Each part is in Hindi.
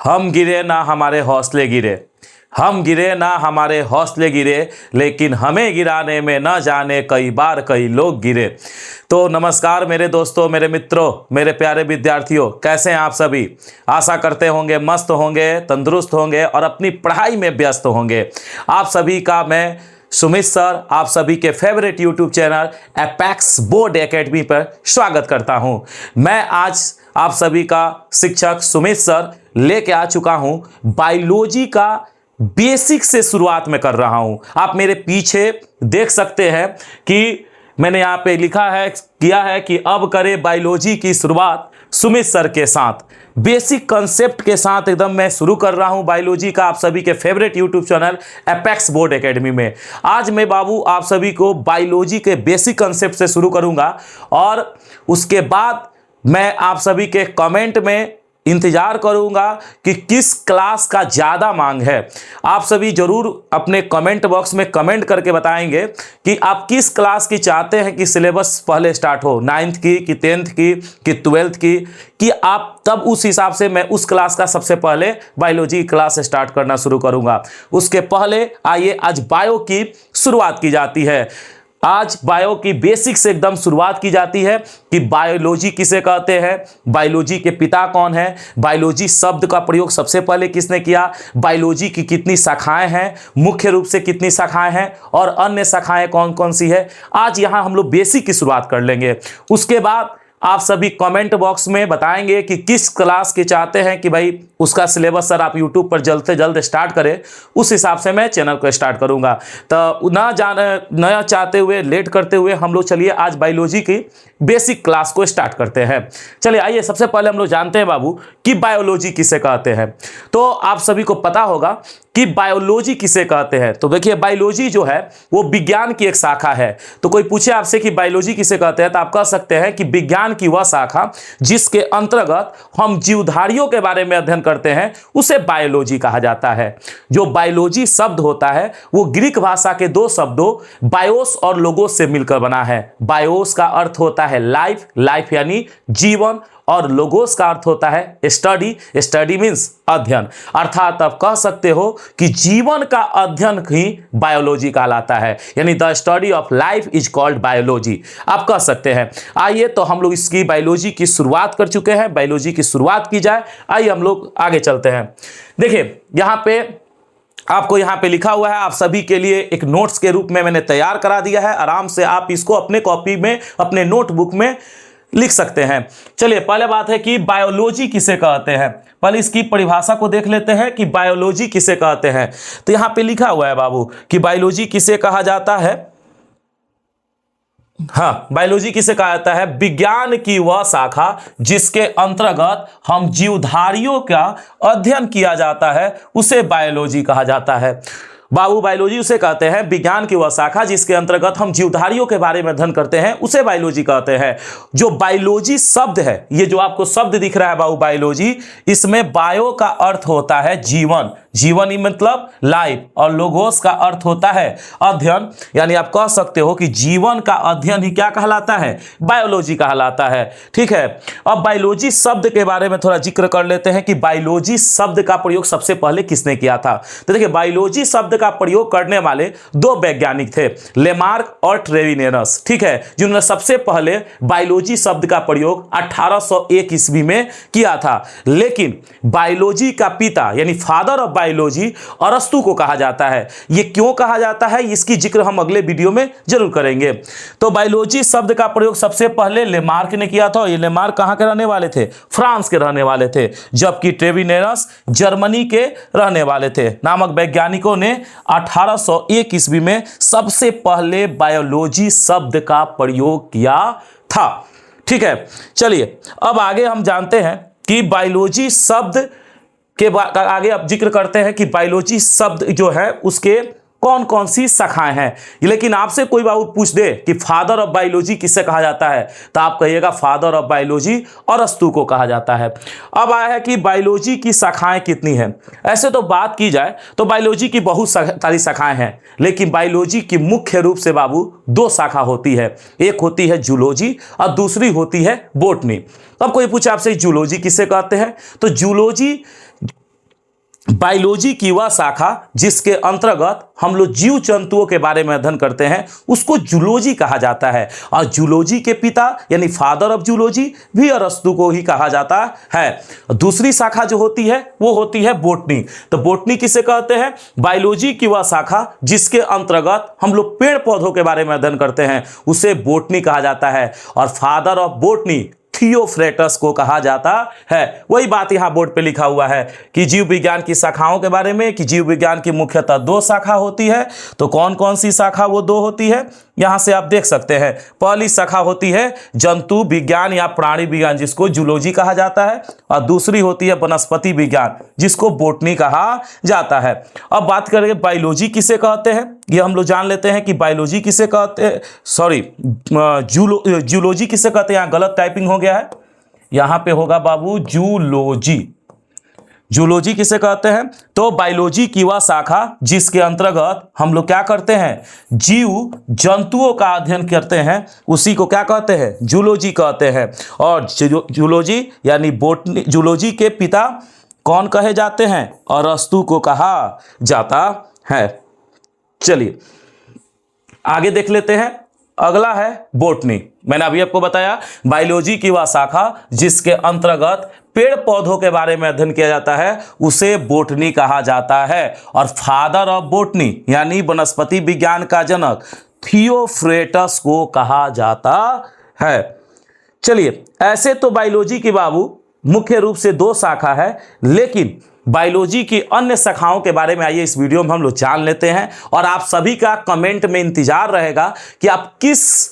हम गिरे ना हमारे हौसले गिरे, हम गिरे ना हमारे हौसले गिरे, लेकिन हमें गिराने में न जाने कई बार कई लोग गिरे। तो नमस्कार मेरे दोस्तों, मेरे मित्रों, मेरे प्यारे विद्यार्थियों, कैसे हैं आप सभी। आशा करते होंगे मस्त होंगे, तंदुरुस्त होंगे और अपनी पढ़ाई में व्यस्त होंगे। आप सभी का मैं सुमित सर आप सभी के favourite YouTube channel apex board academy पर स्वागत करता हूं। मैं आज आप सभी का शिक्षक सुमित सर लेके आ चुका हूं बायोलॉजी का बेसिक से शुरुआत में कर रहा हूं। आप मेरे पीछे देख सकते हैं कि मैंने यहाँ पे लिखा है किया है कि अब करें बायोलॉजी की शुरुआत सुमित सर के साथ। बेसिक कंसेप्ट के साथ एकदम मैं शुरू कर रहा हूं बायोलॉजी का आप सभी के favourite YouTube channel apex board academy में। आज मैं बाबू आप सभी को बायोलॉजी के बेसिक कंसेप्ट से शुरू करूंगा और उसके बाद मैं आप सभी के कमेंट में इंतजार करूंगा कि किस क्लास का ज़्यादा मांग है। आप सभी जरूर अपने कमेंट बॉक्स में कमेंट करके बताएंगे कि आप किस क्लास की चाहते हैं कि सिलेबस पहले स्टार्ट हो, 9th की कि 10th की कि 12th की, कि आप तब उस हिसाब से मैं उस क्लास का सबसे पहले बायोलॉजी क्लास स्टार्ट करना शुरू करूंगा। उसके पहले आइए आज बायो की शुरुआत की जाती है। आज बायो की बेसिक से एकदम शुरुआत की जाती है कि बायोलॉजी किसे कहते हैं, बायोलॉजी के पिता कौन है, बायोलॉजी शब्द का प्रयोग सबसे पहले किसने किया, बायोलॉजी की कितनी शाखाएं हैं, मुख्य रूप से कितनी शाखाएं हैं और अन्य शाखाएं कौन कौन सी है। आज यहां हम लोग बेसिक की शुरुआत कर लेंगे। उसके बाद आप सभी कमेंट बॉक्स में बताएंगे कि किस क्लास के चाहते हैं कि भाई उसका सिलेबस सर आप यूट्यूब पर जल्द से जल्द स्टार्ट करें। उस हिसाब से मैं चैनल को स्टार्ट करूंगा। तो नया चाहते हुए लेट करते हुए हम लोग चलिए आज बायोलॉजी की बेसिक क्लास को स्टार्ट करते हैं। चलिए आइए सबसे पहले हम लोग जानते हैं बाबू कि बायोलॉजी किसे कहते हैं। तो आप सभी को पता होगा कि बायोलॉजी किसे कहते हैं। तो देखिए बायोलॉजी जो है वो विज्ञान की एक शाखा है। तो कोई पूछे आपसे कि बायोलॉजी किसे कहते हैं तो आप कह सकते हैं कि विज्ञान की वह शाखा जिसके अंतर्गत हम जीवधारियों के बारे में अध्ययन करते हैं उसे बायोलॉजी कहा जाता है। जो बायोलॉजी शब्द होता है वो ग्रीक भाषा के दो शब्दों बायोस और लोगोस से मिलकर बना है। बायोस का अर्थ होता है लाइफ, लाइफ यानी जीवन, और लोगोस का अर्थ होता है स्टडी, स्टडी मीन्स अध्ययन। अर्थात आप कह सकते हो कि जीवन का अध्ययन ही बायोलॉजी कहलाता है, यानी the study of life is called biology आप कह सकते हैं। आइए तो हम लोग इसकी बायोलॉजी की शुरुआत कर चुके हैं, बायोलॉजी की शुरुआत की जाए। आइए हम लोग आगे चलते हैं। देखिए यहाँ पे आपको यहाँ पे लिखा हुआ है, आप सभी के लिए एक नोट्स के रूप में मैंने तैयार करा दिया है। आराम से आप इसको अपने कॉपी में, अपने नोटबुक में लिख सकते हैं। चलिए पहले बात है कि बायोलॉजी किसे कहते हैं। पहले इसकी परिभाषा को देख लेते हैं कि बायोलॉजी किसे कहते हैं। तो यहां पे लिखा हुआ है बाबू कि बायोलॉजी किसे कहा जाता है। हाँ, बायोलॉजी किसे कहा जाता है, विज्ञान की वह शाखा जिसके अंतर्गत हम जीवधारियों का अध्ययन किया जाता है उसे बायोलॉजी कहा जाता है। बाबू बायोलॉजी उसे कहते हैं विज्ञान की वह शाखा जिसके अंतर्गत हम जीवधारियों के बारे में अध्ययन करते हैं उसे बायोलॉजी कहते हैं। जो बायोलॉजी शब्द है, ये जो आपको शब्द दिख रहा है बाबू बायोलॉजी, इसमें बायो का अर्थ होता है जीवन, जीवन ही मतलब लाइफ, और लोगोस का अर्थ होता है अध्ययन, यानी आप कह सकते हो कि जीवन का अध्ययन ही क्या कहलाता है, बायोलॉजी कहलाता है। ठीक है, अब बायोलॉजी शब्द के बारे में थोड़ा जिक्र कर लेते हैं कि बायोलॉजी शब्द का प्रयोग सबसे पहले किसने किया था। तो देखिए बायोलॉजी शब्द का प्रयोग करने वाले दो वैज्ञानिक थे, लेमार्क और ट्रेविनेरस। ठीक है, जिन्होंने सबसे पहले बायोलॉजी शब्द का प्रयोग 1801 ईस्वी में किया था। लेकिन बायोलॉजी का पिता यानी फादर ऑफ बायोलॉजी अरस्तु को कहा जाता है। यह क्यों कहा जाता है इसकी जिक्र हम अगले वीडियो में जरूर करेंगे। तो बायोलॉजी शब्द का प्रयोग सबसे पहले लेमार्क ने किया था। ये लेमार्क कहां के रहने वाले थे, फ्रांस के रहने वाले थे, जबकि ट्रेविनेरस जर्मनी के रहने वाले थे। नामक वैज्ञानिकों ने 1801 ईस्वी में सबसे पहले बायोलॉजी शब्द का प्रयोग किया था। ठीक है, चलिए अब आगे हम जानते हैं कि बायोलॉजी शब्द के आगे अब जिक्र करते हैं कि बायोलॉजी शब्द जो है उसके कौन कौन सी शाखाएं हैं। लेकिन आपसे कोई बाबू पूछ दे कि फादर ऑफ बायोलॉजी किससे कहा जाता है तो आप कहिएगा फादर ऑफ बायोलॉजी अरस्तु को कहा जाता है। अब आया है कि बायोलॉजी की शाखाएं कितनी हैं। ऐसे तो बात की जाए तो बायोलॉजी की बहुत सारी शाखाएं हैं, लेकिन बायोलॉजी की मुख्य रूप से बाबू दो शाखा होती है। एक होती है जूलॉजी और दूसरी होती है बॉटनी। अब कोई पूछे आपसे जूलॉजी किसे कहते हैं तो जूलॉजी बायोलॉजी की वह शाखा जिसके अंतर्गत हम लोग जीव जंतुओं के बारे में अध्ययन करते हैं उसको जूलॉजी कहा जाता है। और जूलॉजी के पिता यानी फादर ऑफ जूलॉजी भी अरस्तु को ही कहा जाता है। दूसरी शाखा जो होती है वो होती है बोटनी। तो बोटनी किसे कहते हैं? बायोलॉजी की वह शाखा जिसके अंतर्गत हम लोग पेड़ पौधों के बारे में अध्ययन करते हैं उसे बोटनी कहा जाता है। और फादर ऑफ बोटनी थियोफ्रेटस को कहा जाता है। वही बात यहां बोर्ड पे लिखा हुआ है कि जीव विज्ञान की शाखाओं के बारे में, कि जीव विज्ञान की मुख्यतः 2 शाखा होती है। तो कौन कौन सी शाखा वो 2 होती है यहां से आप देख सकते हैं। पहली शाखा होती है जंतु विज्ञान या प्राणी विज्ञान जिसको जूलॉजी कहा जाता है, और दूसरी होती है वनस्पति विज्ञान जिसको बोटनी कहा जाता है। अब बात करेंगे बायोलॉजी किसे कहते हैं। ये हम लोग जान लेते हैं कि बायोलॉजी किसे कहते हैं, सॉरी जूलॉजी किसे कहते हैं। यहाँ गलत टाइपिंग हो गया है, यहां पे होगा बाबू जूलॉजी। जूलॉजी किसे कहते हैं? तो बायोलॉजी की वह शाखा जिसके अंतर्गत हम लोग क्या करते हैं, जीव जंतुओं का अध्ययन करते हैं, उसी को क्या कहते हैं, जूलॉजी कहते हैं। और जूलॉजी यानी बोटनी, जूलॉजी के पिता कौन कहे जाते हैं? अरस्तु को कहा जाता है। चलिए आगे देख लेते हैं। अगला है बोटनी। मैंने अभी आपको बताया बायोलॉजी की वह शाखा जिसके अंतर्गत पेड़ पौधों के बारे में अध्ययन किया जाता है उसे बोटनी कहा जाता है। और फादर ऑफ बोटनी यानी वनस्पति विज्ञान का जनक थियोफ्रेटस को कहा जाता है। चलिए ऐसे तो बायोलॉजी की बाबू मुख्य रूप से 2 शाखा है, लेकिन बायोलॉजी की अन्य शाखाओं के बारे में आइए इस वीडियो में हम लोग जान लेते हैं। और आप सभी का कमेंट में इंतजार रहेगा कि आप किस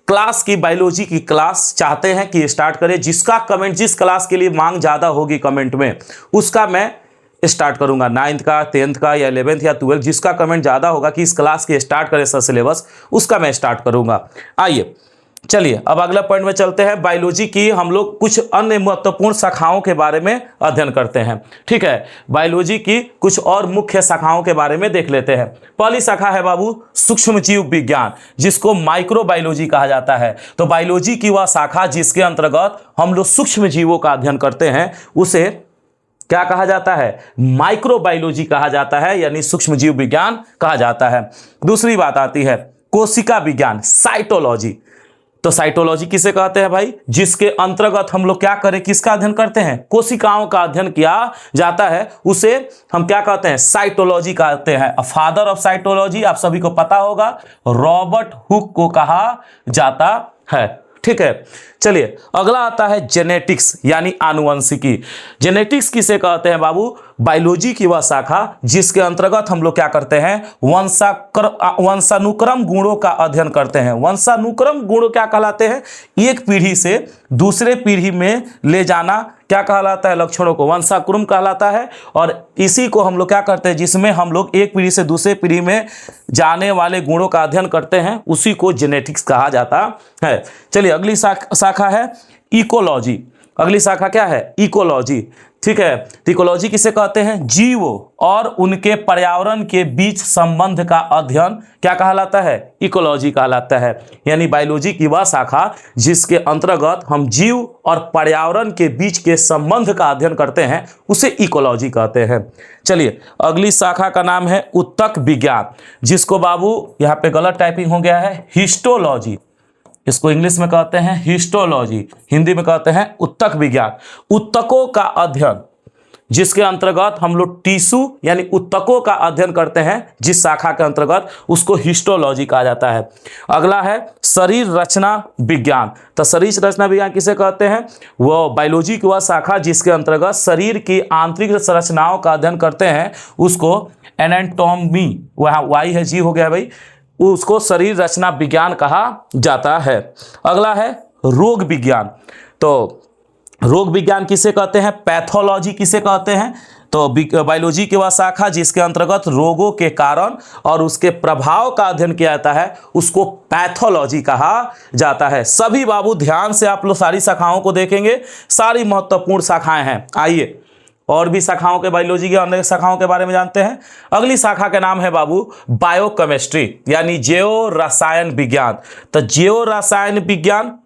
क्लास की बायोलॉजी की क्लास चाहते हैं कि स्टार्ट करें। जिसका कमेंट, जिस क्लास के लिए मांग ज़्यादा होगी कमेंट में, उसका मैं स्टार्ट करूंगा। 9th का, 10th का या 11th या 12th, जिसका कमेंट ज़्यादा होगा कि इस क्लास की स्टार्ट करें सर सिलेबस, उसका मैं स्टार्ट करूंगा। आइए चलिए अब अगला पॉइंट में चलते हैं। बायोलॉजी की हम लोग कुछ अन्य महत्वपूर्ण शाखाओं के बारे में अध्ययन करते हैं। ठीक है, बायोलॉजी की कुछ और मुख्य शाखाओं के बारे में देख लेते हैं। पहली शाखा है बाबू सूक्ष्म जीव विज्ञान जिसको माइक्रोबायोलॉजी कहा जाता है। तो बायोलॉजी की वह शाखा जिसके अंतर्गत हम लोग सूक्ष्म जीवों का अध्ययन करते हैं उसे क्या कहा जाता है, माइक्रोबायोलॉजी कहा जाता है, यानी सूक्ष्म जीव विज्ञान कहा जाता है। दूसरी बात आती है कोशिका विज्ञान, साइटोलॉजी। तो साइटोलॉजी किसे कहते हैं भाई? जिसके अंतर्गत हम लोग क्या करें, किसका अध्ययन करते हैं, कोशिकाओं का अध्ययन किया जाता है, उसे हम क्या कहते हैं, साइटोलॉजी कहते हैं। फादर ऑफ साइटोलॉजी आप सभी को पता होगा, रॉबर्ट हुक को कहा जाता है। ठीक है, चलिए अगला आता है जेनेटिक्स यानी आनुवंशिकी। जेनेटिक्स किसे कहते हैं बाबू? बायोलॉजी की वह शाखा जिसके अंतर्गत हम लोग क्या करते हैं, वंशानुक्रम गुणों का अध्ययन करते हैं। वंशानुक्रम गुण क्या कहलाते हैं? एक पीढ़ी से दूसरे पीढ़ी में ले जाना क्या कहलाता है, लक्षणों को वंशानुक्रम कहलाता है। और इसी को हम लोग क्या करते हैं, जिसमें हम लोग एक पीढ़ी से दूसरे पीढ़ी में जाने वाले गुणों का अध्ययन करते हैं, उसी को जेनेटिक्स कहा जाता है। चलिए अगली शाखा है इकोलॉजी। अगली शाखा क्या है, इकोलॉजी। ठीक है, इकोलॉजी किसे कहते हैं? जीवों और उनके पर्यावरण के बीच संबंध का अध्ययन क्या कहलाता है, इकोलॉजी कहलाता है। यानी बायोलॉजी की वह शाखा जिसके अंतर्गत हम जीव और पर्यावरण के बीच के संबंध का अध्ययन करते हैं उसे इकोलॉजी कहते हैं। चलिए अगली शाखा का नाम है उत्तक विज्ञान, जिसको बाबू यहाँ पे गलत टाइपिंग हो गया है, हिस्टोलॉजी। इसको इंग्लिश में कहते हैं हिस्टोलॉजी, हिंदी में कहते हैं उत्तक विज्ञान। उत्तकों का अध्ययन जिसके अंतर्गत हम लोग टिश्यू यानी उत्तकों का अध्ययन करते हैं, जिस शाखा के अंतर्गत, उसको हिस्टोलॉजी कहा जाता है। अगला है शरीर रचना विज्ञान। तो शरीर रचना विज्ञान किसे कहते हैं? वो बायोलॉजी की वह शाखा जिसके अंतर्गत शरीर की आंतरिक संरचनाओं का अध्ययन करते हैं, उसको एनाटॉमी, वहाँ वाई है जी हो गया भाई, उसको शरीर रचना विज्ञान कहा जाता है। अगला है रोग विज्ञान। तो रोग विज्ञान किसे कहते हैं? पैथोलॉजी किसे कहते हैं? तो बायोलॉजी की वह शाखा जिसके अंतर्गत रोगों के कारण और उसके प्रभाव का अध्ययन किया जाता है, उसको पैथोलॉजी कहा जाता है। सभी बाबू ध्यान से आप लोग सारी शाखाओं को देखेंगे, सारी महत्वपूर्ण शाखाएं हैं। आइए और भी शाखाओं के, बायोलॉजी की अन्य शाखाओं के बारे में जानते हैं। अगली शाखा का नाम है बाबू बायोकेमिस्ट्री यानी जैव रसायन विज्ञान। तो जैव रसायन विज्ञान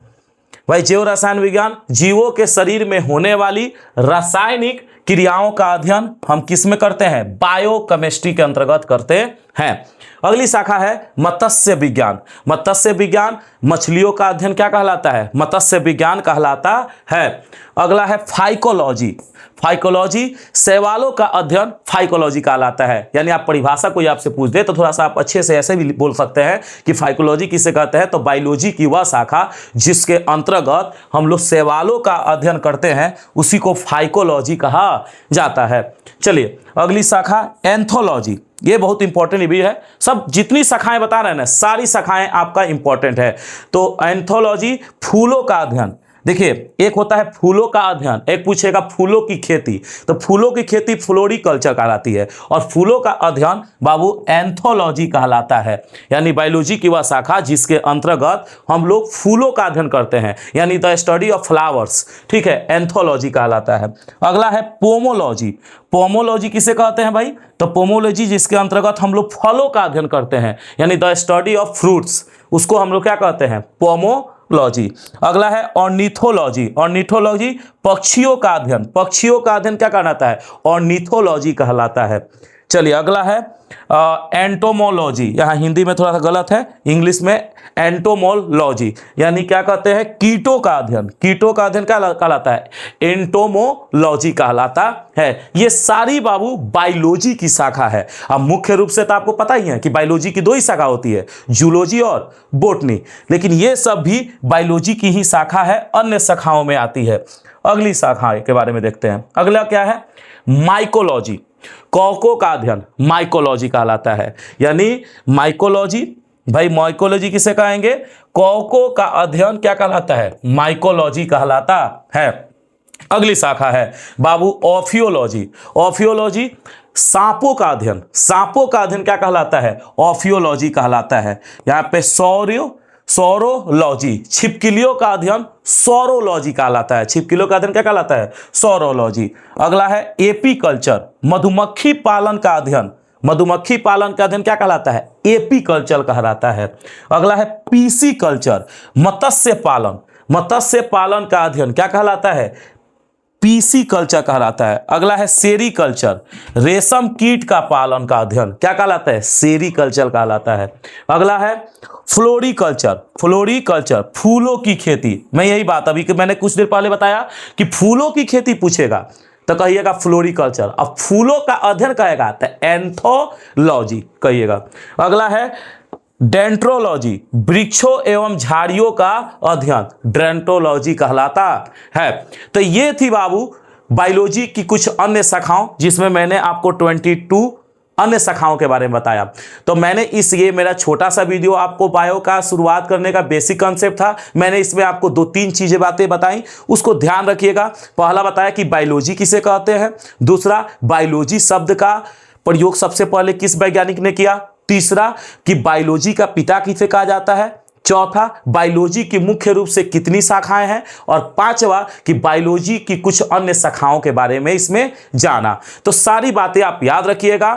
भाई, जैव रसायन विज्ञान जीवों के शरीर में होने वाली रासायनिक क्रियाओं का अध्ययन हम किस में करते हैं? बायोकेमिस्ट्री के अंतर्गत करते हैं। अगली शाखा है मत्स्य विज्ञान। मत्स्य विज्ञान मछलियों का अध्ययन क्या कहलाता है? मत्स्य विज्ञान कहलाता है। अगला है फाइकोलॉजी। फाइकोलॉजी शैवालों का अध्ययन फाइकोलॉजी कहलाता है। यानी आप परिभाषा कोई आपसे पूछ दे तो थोड़ा सा आप अच्छे से ऐसे भी बोल सकते हैं कि फाइकोलॉजी किसे कहते हैं, तो बायोलॉजी की वह शाखा जिसके अंतर्गत हम लोग शैवालों का अध्ययन करते हैं उसी को फाइकोलॉजी कहा जाता है। चलिए अगली शाखा एंथोलॉजी। ये बहुत इंपॉर्टेंट भी है। सब जितनी शाखाएं बता रहे हैं ना, सारी शाखाएं आपका इंपॉर्टेंट है। तो एंथोलॉजी फूलों का अध्ययन। देखिए एक होता है फूलों का अध्ययन, एक पूछेगा फूलों की खेती, तो फूलों की खेती फ्लोरिकल्चर कहलाती है और फूलों का अध्ययन बाबू एंथोलॉजी कहलाता है। यानी बायोलॉजी की वह शाखा जिसके अंतर्गत हम लोग फूलों का अध्ययन करते हैं, यानी द स्टडी ऑफ फ्लावर्स, ठीक है, एंथोलॉजी कहलाता है। अगला है पोमोलॉजी। पोमोलॉजी किसे कहते हैं भाई? तो पोमोलॉजी जिसके अंतर्गत हम लोग फलों का अध्ययन करते हैं, यानी द स्टडी ऑफ फ्रूट्स, उसको हम लोग क्या कहते हैं? पोमोलॉजी। अगला है ऑर्निथोलॉजी। ऑर्निथोलॉजी पक्षियों का अध्ययन। पक्षियों का अध्ययन क्या कहलाता है? ऑर्निथोलॉजी कहलाता है। चलिए अगला है एंटोमोलॉजी। यहाँ हिंदी में थोड़ा सा गलत है, इंग्लिश में एंटोमोलॉजी, यानी क्या कहते हैं? कीटों का अध्ययन। कीटों का अध्ययन क्या कहलाता है? एंटोमोलॉजी कहलाता है। ये सारी बाबू बायोलॉजी की शाखा है। अब मुख्य रूप से तो आपको पता ही है कि बायोलॉजी की दो ही शाखा होती है, जूलॉजी और बोटनी, लेकिन ये सब भी बायोलॉजी की ही शाखा है, अन्य शाखाओं में आती है। अगली शाखा के बारे में देखते हैं। अगला क्या है? माइकोलॉजी। कौकों का अध्ययन माइकोलॉजी कहलाता है। यानी माइकोलॉजी, भाई माइकोलॉजी किसे कहेंगे? कौकों का अध्ययन क्या कहलाता है? माइकोलॉजी कहलाता है। अगली शाखा है बाबू ऑफियोलॉजी। ऑफियोलॉजी सांपों का अध्ययन। सांपों का अध्ययन क्या कहलाता है? ऑफियोलॉजी कहलाता है। यहाँ पे सौरोलॉजी, छिपकलियों का अध्ययन सौरोलॉजी कहलाता है। छिपकलियों का अध्ययन क्या कहलाता है? सौरोलॉजी। अगला है एपीकल्चर। मधुमक्खी पालन का अध्ययन। मधुमक्खी पालन का अध्ययन क्या कहलाता है? एपीकल्चर कहलाता है। अगला है पीसीकल्चर। मत्स्य पालन। मत्स्य पालन का अध्ययन क्या कहलाता है? पीसीकल्चर कहलाता है। अगला है सेरीकल्चर। रेशम कीट का पालन का अध्ययन क्या कहलाता है? सेरीकल्चर कहलाता है। अगला है फ्लोरिकल्चर। फ्लोरिकल्चर फूलों की खेती। मैं यही बात अभी मैंने कुछ देर पहले बताया कि फूलों की खेती पूछेगा तो कहिएगा फ्लोरिकल्चर। अब फूलों का अध्ययन कहेगा तो एंथोलॉजी कहिएगा। अगला है डेंट्रोलॉजी। वृक्षों एवं झाड़ियों का अध्ययन डेंट्रोलॉजी कहलाता है। तो ये थी बाबू बायोलॉजी की कुछ अन्य शाखाओं, जिसमें मैंने आपको 22 अन्य शाखाओं के बारे में बताया। तो मैंने ये मेरा छोटा सा वीडियो आपको बायो का शुरुआत करने का बेसिक कंसेप्ट था। मैंने इसमें आपको 2-3 चीजें बातें बताई, उसको ध्यान रखिएगा। पहला बताया कि बायोलॉजी किसे कहते हैं, दूसरा बायोलॉजी शब्द का प्रयोग सबसे पहले किस वैज्ञानिक ने किया, तीसरा कि बायोलॉजी का पिता किसे कहा जाता है, चौथा बायोलॉजी की मुख्य रूप से कितनी शाखाएं हैं, और पांचवा कि बायोलॉजी की कुछ अन्य शाखाओं के बारे में इसमें जाना। तो सारी बातें आप याद रखिएगा।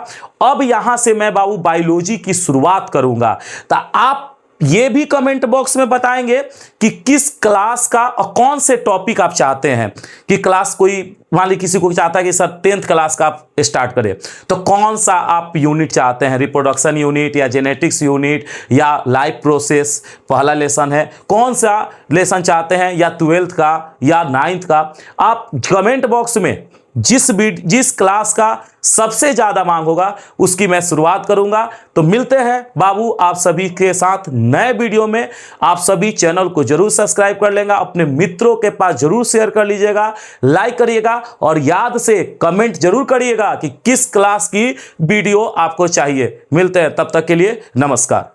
अब यहां से मैं बाबू बायोलॉजी की शुरुआत करूंगा, तो आप ये भी कमेंट बॉक्स में बताएंगे कि किस क्लास का और कौन से टॉपिक आप चाहते हैं कि क्लास, कोई मान ली किसी को चाहता है कि सर 10th क्लास का आप स्टार्ट करें, तो कौन सा आप यूनिट चाहते हैं, रिप्रोडक्शन यूनिट या जेनेटिक्स यूनिट या लाइफ प्रोसेस पहला लेसन है, कौन सा लेसन चाहते हैं, या 12th का या 9th का। आप कमेंट बॉक्स में जिस क्लास का सबसे ज्यादा मांग होगा उसकी मैं शुरुआत करूंगा। तो मिलते हैं बाबू आप सभी के साथ नए वीडियो में। आप सभी चैनल को जरूर सब्सक्राइब कर लेंगे, अपने मित्रों के पास जरूर शेयर कर लीजिएगा, लाइक करिएगा और याद से कमेंट जरूर करिएगा कि किस क्लास की वीडियो आपको चाहिए। मिलते हैं, तब तक के लिए नमस्कार।